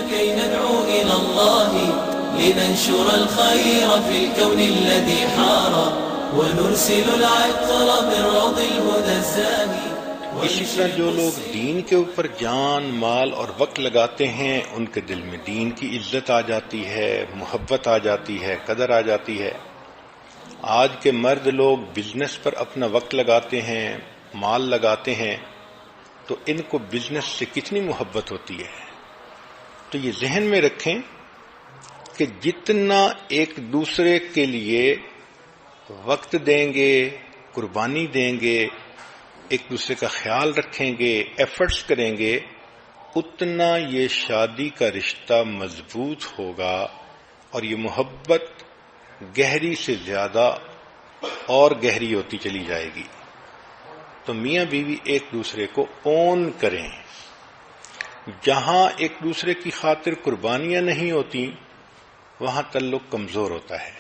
كي ندعو إلى الله لننشر الخير في الكون الذي حار ونرسل العطر من روض الهدى الزاهي. اسی طرح جو لوگ دین کے اوپر جان مال اور وقت لگاتے ہیں ان کے دل میں دین کی عزت آ جاتی ہے، محبت آ جاتی ہے، قدر آ جاتی ہے. آج کے مرد لوگ بزنس پر اپنا وقت لگاتے ہیں، مال لگاتے ہیں، تو ان کو بزنس سے کتنی محبت ہوتی ہے. تو یہ ذہن میں رکھیں کہ جتنا ایک دوسرے کے لیے وقت دیں گے، قربانی دیں گے، ایک دوسرے کا خیال رکھیں گے، ایفرٹس کریں گے، اتنا یہ شادی کا رشتہ مضبوط ہوگا اور یہ محبت گہری سے زیادہ اور گہری ہوتی چلی جائے گی. تو میاں بیوی ایک دوسرے کو اون کریں. جہاں ایک دوسرے کی خاطر قربانیاں نہیں ہوتی وہاں تعلق کمزور ہوتا ہے.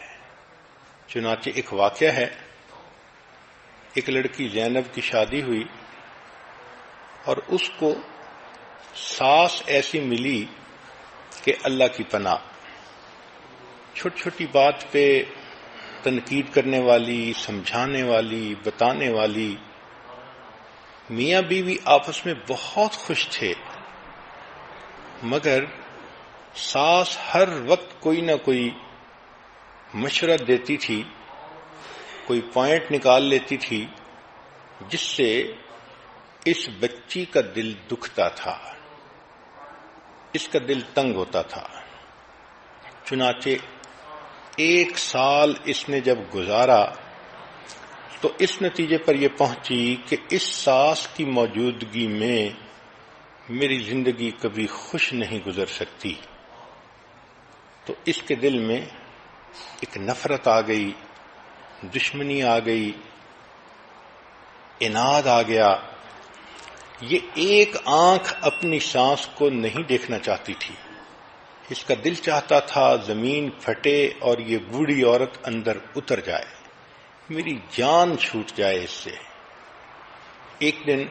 چنانچہ ایک واقعہ ہے، ایک لڑکی زینب کی شادی ہوئی اور اس کو ساس ایسی ملی کہ اللہ کی پناہ، چھوٹی چھوٹی بات پہ تنقید کرنے والی، سمجھانے والی، بتانے والی. میاں بیوی آپس میں بہت خوش تھے، مگر ساس ہر وقت کوئی نہ کوئی مشورہ دیتی تھی، کوئی پوائنٹ نکال لیتی تھی جس سے اس بچی کا دل دکھتا تھا، اس کا دل تنگ ہوتا تھا. چنانچہ 1 سال اس نے جب گزارا تو اس نتیجے پر یہ پہنچی کہ اس ساس کی موجودگی میں میری زندگی کبھی خوش نہیں گزر سکتی. تو اس کے دل میں ایک نفرت آ گئی، دشمنی آ گئی، عناد آ گیا. یہ ایک آنکھ اپنی ساس کو نہیں دیکھنا چاہتی تھی. اس کا دل چاہتا تھا زمین پھٹے اور یہ بوڑھی عورت اندر اتر جائے، میری جان چھوٹ جائے اس سے. ایک دن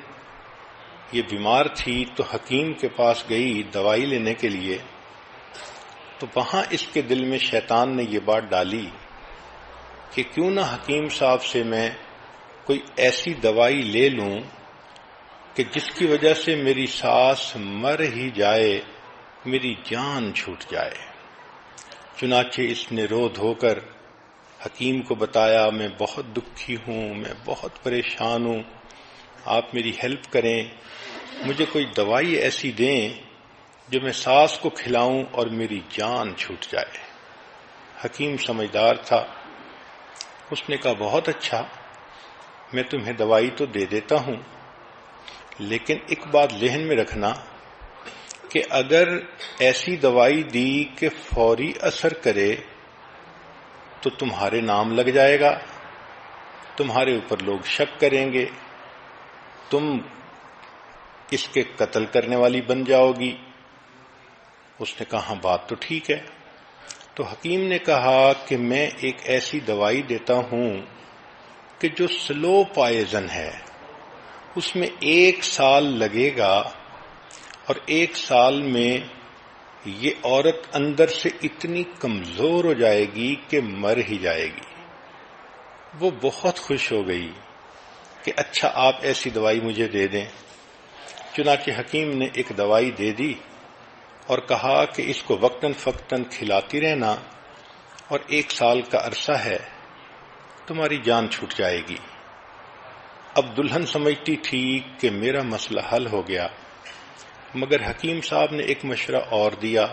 یہ بیمار تھی تو حکیم کے پاس گئی دوائی لینے کے لیے. تو وہاں اس کے دل میں شیطان نے یہ بات ڈالی کہ کیوں نہ حکیم صاحب سے میں کوئی ایسی دوائی لے لوں کہ جس کی وجہ سے میری ساس مر ہی جائے، میری جان چھوٹ جائے. چنانچہ اس نے رو دھو کر حکیم کو بتایا، میں بہت دکھی ہوں، میں بہت پریشان ہوں، آپ میری ہیلپ کریں، مجھے کوئی دوائی ایسی دیں جو میں ساس کو کھلاؤں اور میری جان چھوٹ جائے. حکیم سمجھدار تھا، اس نے کہا بہت اچھا، میں تمہیں دوائی تو دے دیتا ہوں، لیکن ایک بات ذہن میں رکھنا کہ اگر ایسی دوائی دی کہ فوری اثر کرے تو تمہارے نام لگ جائے گا، تمہارے اوپر لوگ شک کریں گے، تم اس کے قتل کرنے والی بن جاؤ گی. اس نے کہا ہاں بات تو ٹھیک ہے. تو حکیم نے کہا کہ میں ایک ایسی دوائی دیتا ہوں کہ جو سلو پوائزن ہے، اس میں 1 سال لگے گا اور 1 سال میں یہ عورت اندر سے اتنی کمزور ہو جائے گی کہ مر ہی جائے گی. وہ بہت خوش ہو گئی کہ اچھا آپ ایسی دوائی مجھے دے دیں. چنانچہ حکیم نے ایک دوائی دے دی اور کہا کہ اس کو وقتاً فوقتاً کھلاتی رہنا اور 1 سال کا عرصہ ہے، تمہاری جان چھوٹ جائے گی. اب دلہن سمجھتی تھی کہ میرا مسئلہ حل ہو گیا، مگر حکیم صاحب نے ایک مشورہ اور دیا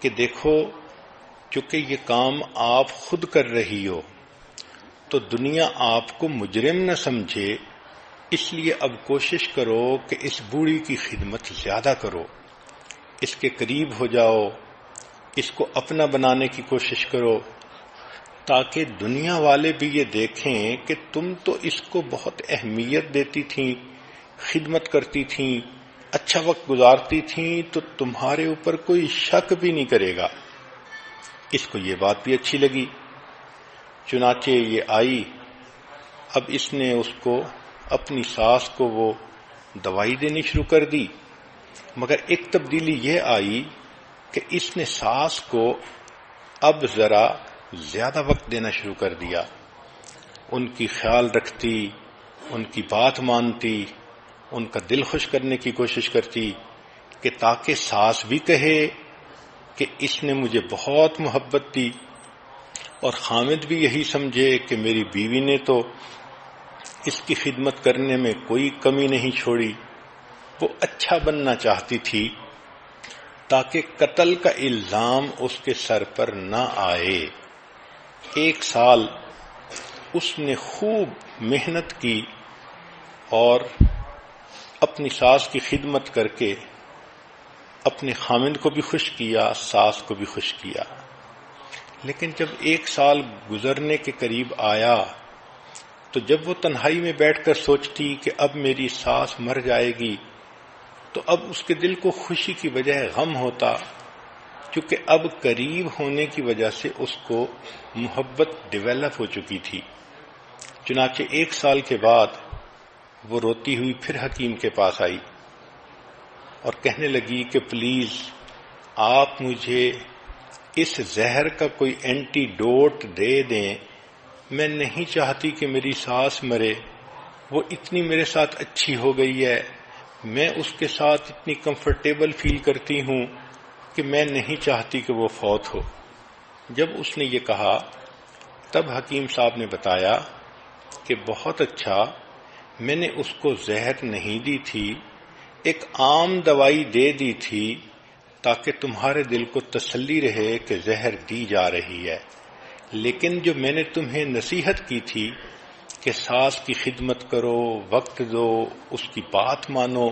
کہ دیکھو چونکہ یہ کام آپ خود کر رہی ہو تو دنیا آپ کو مجرم نہ سمجھے، اس لیے اب کوشش کرو کہ اس بوڑھی کی خدمت زیادہ کرو، اس کے قریب ہو جاؤ، اس کو اپنا بنانے کی کوشش کرو، تاکہ دنیا والے بھی یہ دیکھیں کہ تم تو اس کو بہت اہمیت دیتی تھیں، خدمت کرتی تھیں، اچھا وقت گزارتی تھیں، تو تمہارے اوپر کوئی شک بھی نہیں کرے گا. اس کو یہ بات بھی اچھی لگی. چنانچہ یہ آئی. اب اس نے اس کو اپنی ساس کو وہ دوائی دینی شروع کر دی. مگر ایک تبدیلی یہ آئی کہ اس نے ساس کو اب ذرا زیادہ وقت دینا شروع کر دیا، ان کی خیال رکھتی، ان کی بات مانتی، ان کا دل خوش کرنے کی کوشش کرتی کہ تاکہ ساس بھی کہے کہ اس نے مجھے بہت محبت دی، اور خامد بھی یہی سمجھے کہ میری بیوی نے تو اس کی خدمت کرنے میں کوئی کمی نہیں چھوڑی۔ وہ اچھا بننا چاہتی تھی تاکہ قتل کا الزام اس کے سر پر نہ آئے۔ 1 سال اس نے خوب محنت کی اور اپنی ساس کی خدمت کر کے اپنے خامند کو بھی خوش کیا، ساس کو بھی خوش کیا۔ لیکن جب 1 سال گزرنے کے قریب آیا تو جب وہ تنہائی میں بیٹھ کر سوچتی کہ اب میری ساس مر جائے گی تو اب اس کے دل کو خوشی کی بجائے غم ہوتا، کیونکہ اب قریب ہونے کی وجہ سے اس کو محبت ڈیولپ ہو چکی تھی۔ چنانچہ 1 سال کے بعد وہ روتی ہوئی پھر حکیم کے پاس آئی اور کہنے لگی کہ پلیز آپ مجھے اس زہر کا کوئی اینٹی ڈوٹ دے دیں، میں نہیں چاہتی کہ میری ساس مرے، وہ اتنی میرے ساتھ اچھی ہو گئی ہے، میں اس کے ساتھ اتنی کمفرٹیبل فیل کرتی ہوں کہ میں نہیں چاہتی کہ وہ فوت ہو۔ جب اس نے یہ کہا تب حکیم صاحب نے بتایا کہ بہت اچھا، میں نے اس کو زہر نہیں دی تھی، ایک عام دوائی دے دی تھی تاکہ تمہارے دل کو تسلی رہے کہ زہر دی جا رہی ہے، لیکن جو میں نے تمہیں نصیحت کی تھی کہ ساس کی خدمت کرو، وقت دو، اس کی بات مانو،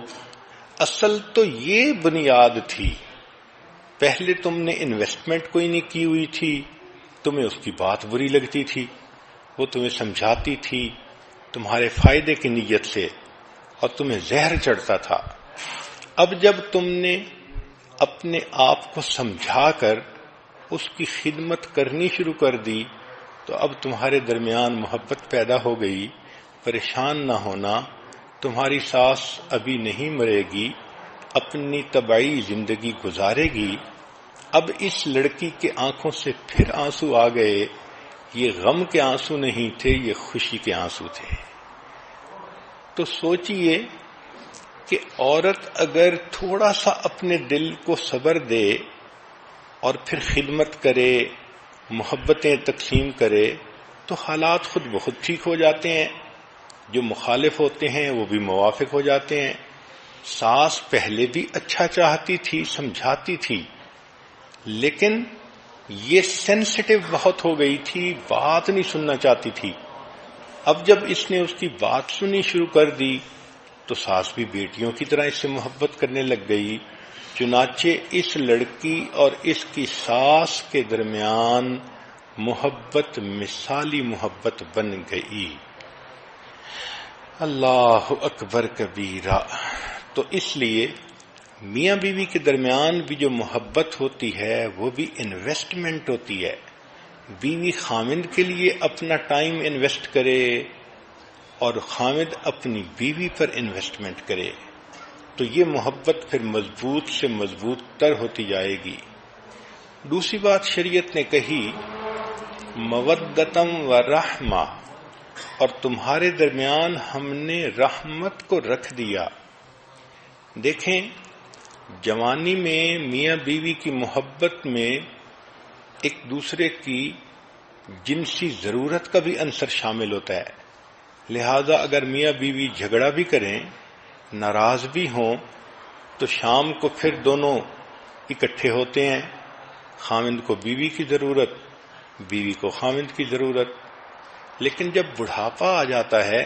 اصل تو یہ بنیاد تھی۔ پہلے تم نے انویسٹمنٹ کوئی نہیں کی ہوئی تھی، تمہیں اس کی بات بری لگتی تھی، وہ تمہیں سمجھاتی تھی تمہارے فائدے کی نیت سے اور تمہیں زہر چڑھتا تھا۔ اب جب تم نے اپنے آپ کو سمجھا کر اس کی خدمت کرنی شروع کر دی تو اب تمہارے درمیان محبت پیدا ہو گئی۔ پریشان نہ ہونا، تمہاری ساس ابھی نہیں مرے گی، اپنی طبعی زندگی گزارے گی۔ اب اس لڑکی کے آنکھوں سے پھر آنسو آ گئے، یہ غم کے آنسو نہیں تھے، یہ خوشی کے آنسو تھے۔ تو سوچئے کہ عورت اگر تھوڑا سا اپنے دل کو صبر دے اور پھر خدمت کرے، محبتیں تقسیم کرے تو حالات خود بخود ٹھیک ہو جاتے ہیں، جو مخالف ہوتے ہیں وہ بھی موافق ہو جاتے ہیں۔ ساس پہلے بھی اچھا چاہتی تھی، سمجھاتی تھی، لیکن یہ سینسٹیو بہت ہو گئی تھی، بات نہیں سننا چاہتی تھی۔ اب جب اس نے اس کی بات سنی شروع کر دی تو ساس بھی بیٹیوں کی طرح اس سے محبت کرنے لگ گئی۔ چنانچہ اس لڑکی اور اس کی ساس کے درمیان محبت مثالی محبت بن گئی۔ اللہ اکبر کبیرہ۔ تو اس لیے میاں بیوی کے درمیان بھی جو محبت ہوتی ہے وہ بھی انویسٹمنٹ ہوتی ہے۔ بیوی خامند کے لیے اپنا ٹائم انویسٹ کرے اور خامند اپنی بیوی پر انویسٹمنٹ کرے تو یہ محبت پھر مضبوط سے مضبوط تر ہوتی جائے گی۔ دوسری بات شریعت نے کہی مودتم و رحمہ، اور تمہارے درمیان ہم نے رحمت کو رکھ دیا۔ دیکھیں، جوانی میں میاں بیوی کی محبت میں ایک دوسرے کی جنسی ضرورت کا بھی عنصر شامل ہوتا ہے، لہذا اگر میاں بیوی جھگڑا بھی کریں، ناراض بھی ہوں، تو شام کو پھر دونوں اکٹھے ہوتے ہیں، خامند کو بیوی کی ضرورت، بیوی کو خامند کی ضرورت۔ لیکن جب بڑھاپا آ جاتا ہے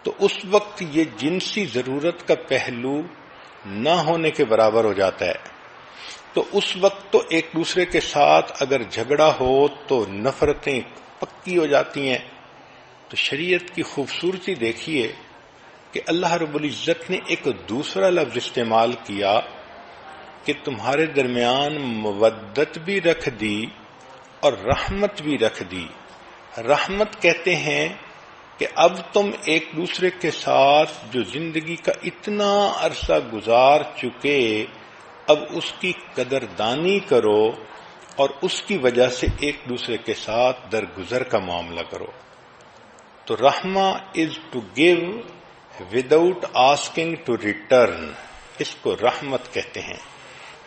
تو اس وقت یہ جنسی ضرورت کا پہلو نہ ہونے کے برابر ہو جاتا ہے، تو اس وقت تو ایک دوسرے کے ساتھ اگر جھگڑا ہو تو نفرتیں پکی ہو جاتی ہیں۔ تو شریعت کی خوبصورتی دیکھیے کہ اللہ رب العزت نے ایک دوسرا لفظ استعمال کیا کہ تمہارے درمیان مودت بھی رکھ دی اور رحمت بھی رکھ دی۔ رحمت کہتے ہیں کہ اب تم ایک دوسرے کے ساتھ جو زندگی کا اتنا عرصہ گزار چکے، اب اس کی قدردانی کرو اور اس کی وجہ سے ایک دوسرے کے ساتھ درگزر کا معاملہ کرو۔ تو رحمہ is to give without asking to return, اس کو رحمت کہتے ہیں۔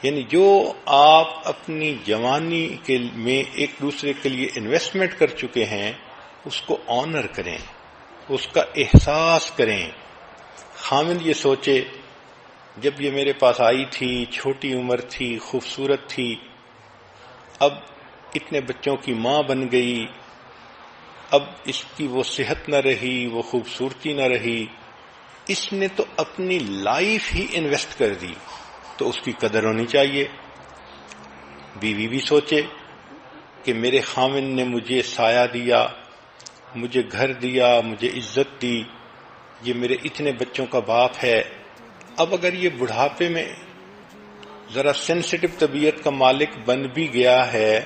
یعنی جو آپ اپنی جوانی میں ایک دوسرے کے لیے انویسٹمنٹ کر چکے ہیں اس کو آنر کریں، اس کا احساس کریں۔ خامد یہ سوچے جب یہ میرے پاس آئی تھی، چھوٹی عمر تھی، خوبصورت تھی، اب اتنے بچوں کی ماں بن گئی، اب اس کی وہ صحت نہ رہی، وہ خوبصورتی نہ رہی، اس نے تو اپنی لائف ہی انویسٹ کر دی، تو اس کی قدر ہونی چاہیے۔ بیوی بھی سوچے کہ میرے خامن نے مجھے سایہ دیا، مجھے گھر دیا، مجھے عزت دی، یہ میرے اتنے بچوں کا باپ ہے، اب اگر یہ بڑھاپے میں ذرا سینسٹیو طبیعت کا مالک بن بھی گیا ہے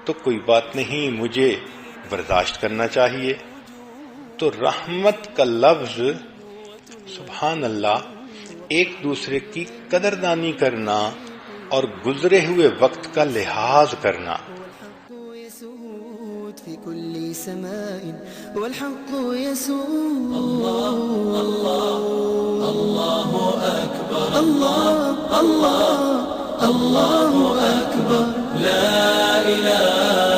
تو کوئی بات نہیں، مجھے برداشت کرنا چاہیے۔ تو رحمت کا لفظ، سبحان اللہ، ایک دوسرے کی قدردانی کرنا اور گزرے ہوئے وقت کا لحاظ کرنا۔ في كل سماء والحق يسود الله الله الله أكبر الله الله الله أكبر لا إله